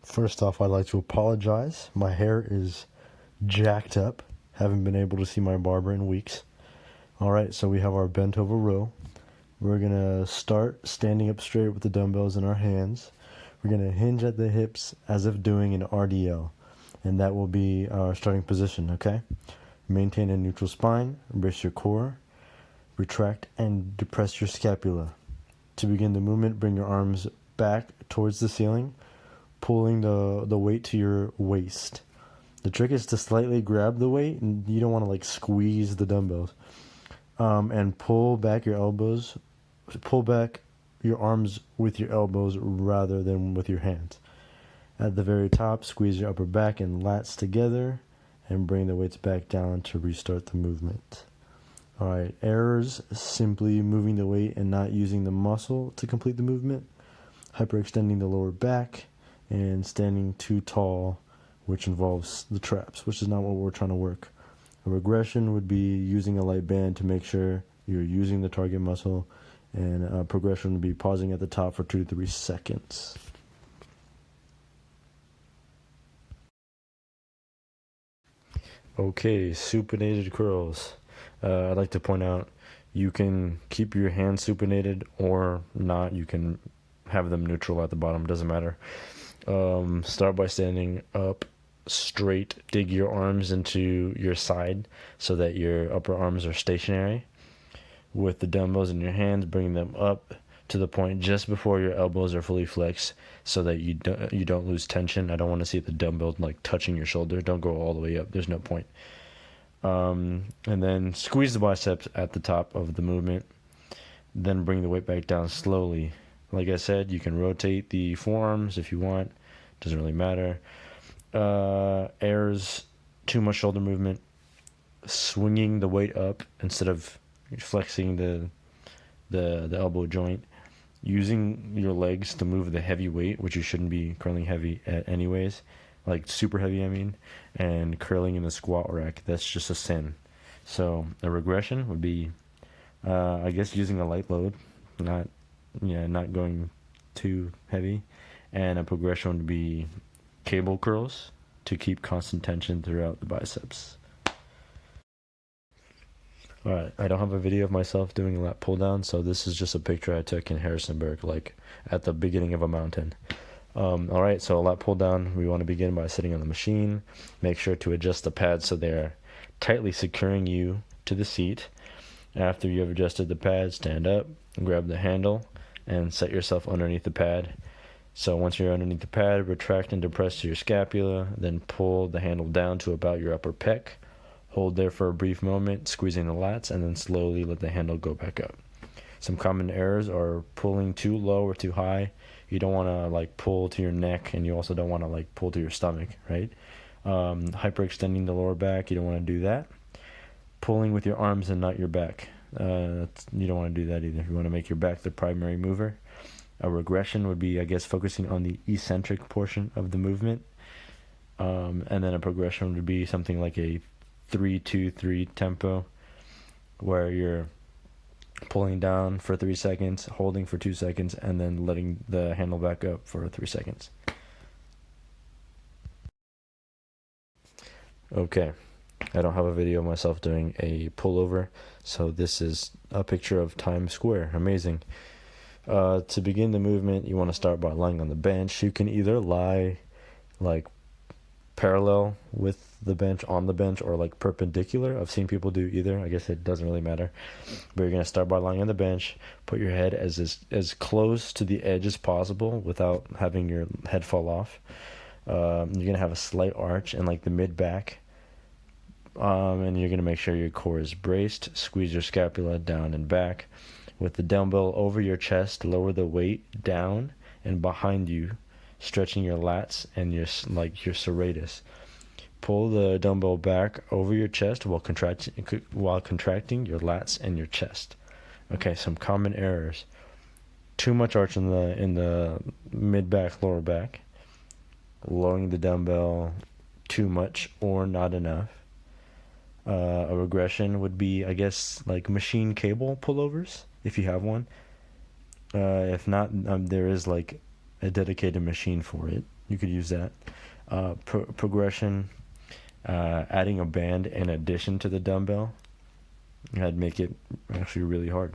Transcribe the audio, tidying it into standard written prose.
First off, I'd like to apologize. My hair is jacked up. Haven't been able to see my barber in weeks. Alright, so we have our bent over row. We're going to start standing up straight with the dumbbells in our hands. We're going to hinge at the hips as if doing an RDL. And that will be our starting position, okay? Maintain a neutral spine, embrace your core, retract and depress your scapula. To begin the movement, bring your arms back towards the ceiling, pulling the weight to your waist. The trick is to slightly grab the weight, and you don't want to like squeeze the dumbbells. And pull back your elbows, pull back your arms with your elbows rather than with your hands. At the very top, squeeze your upper back and lats together and bring the weights back down to restart the movement. Alright, errors: simply moving the weight and not using the muscle to complete the movement, hyperextending the lower back, and standing too tall, which involves the traps, which is not what we're trying to work. A regression would be using a light band to make sure you're using the target muscle, and a progression would be pausing at the top for 2 to 3 seconds. Okay, supinated curls. I'd like to point out you can keep your hands supinated or not. You can have them neutral at the bottom, doesn't matter. Start by standing up straight. Dig your arms into your side so that your upper arms are stationary. With the dumbbells in your hands, bring them up to the point just before your elbows are fully flexed so that you don't lose tension. I don't want to see the dumbbell like touching your shoulder. Don't go all the way up. There's no point. And then squeeze the biceps at the top of the movement. Then bring the weight back down slowly. Like I said, you can rotate the forearms if you want. Doesn't really matter. Errors: too much shoulder movement. Swinging the weight up instead of flexing the elbow joint. Using your legs to move the heavy weight, which you shouldn't be curling heavy at anyways, like super heavy I mean, and curling in the squat rack. That's just a sin. So a regression would be, I guess, using a light load, not going too heavy, and a progression would be cable curls to keep constant tension throughout the biceps. Alright, I don't have a video of myself doing a lat pull down, so this is just a picture I took in Harrisonburg, like at the beginning of a mountain. Alright, so a lat pull down, we want to begin by sitting on the machine. Make sure to adjust the pads so they're tightly securing you to the seat. After you have adjusted the pad, stand up, grab the handle, and set yourself underneath the pad. So once you're underneath the pad, retract and depress your scapula, then pull the handle down to about your upper pec. Hold there for a brief moment, squeezing the lats, and then slowly let the handle go back up. Some common errors are pulling too low or too high. You don't want to like pull to your neck, and you also don't want to like pull to your stomach, right? Hyperextending the lower back, you don't want to do that. Pulling with your arms and not your back. You don't want to do that either. You want to make your back the primary mover. A regression would be, I guess, focusing on the eccentric portion of the movement. And then a progression would be something like a 3-2-3 tempo, where you're pulling down for 3 seconds, holding for 2 seconds, and then letting the handle back up for 3 seconds. Okay, I don't have a video of myself doing a pullover, so this is a picture of Times Square. Amazing. To begin the movement, you want to start by lying on the bench. You can either lie like parallel with the bench, on the bench, or like perpendicular. I've seen people do either. I guess it doesn't really matter. But you're going to start by lying on the bench. Put your head as close to the edge as possible without having your head fall off. You're going to have a slight arch in like the mid-back. And you're going to make sure your core is braced. Squeeze your scapula down and back. With the dumbbell over your chest, lower the weight down and behind you, stretching your lats and your serratus. Pull the dumbbell back over your chest while contracting your lats and your chest. Okay, some common errors: too much arch in the mid back, lower back. Lowering the dumbbell too much or not enough. A regression would be, I guess, like machine cable pullovers, if you have one. If not, there is like a dedicated machine for it. You could use that. Progression, adding a band in addition to the dumbbell, that'd make it actually really hard.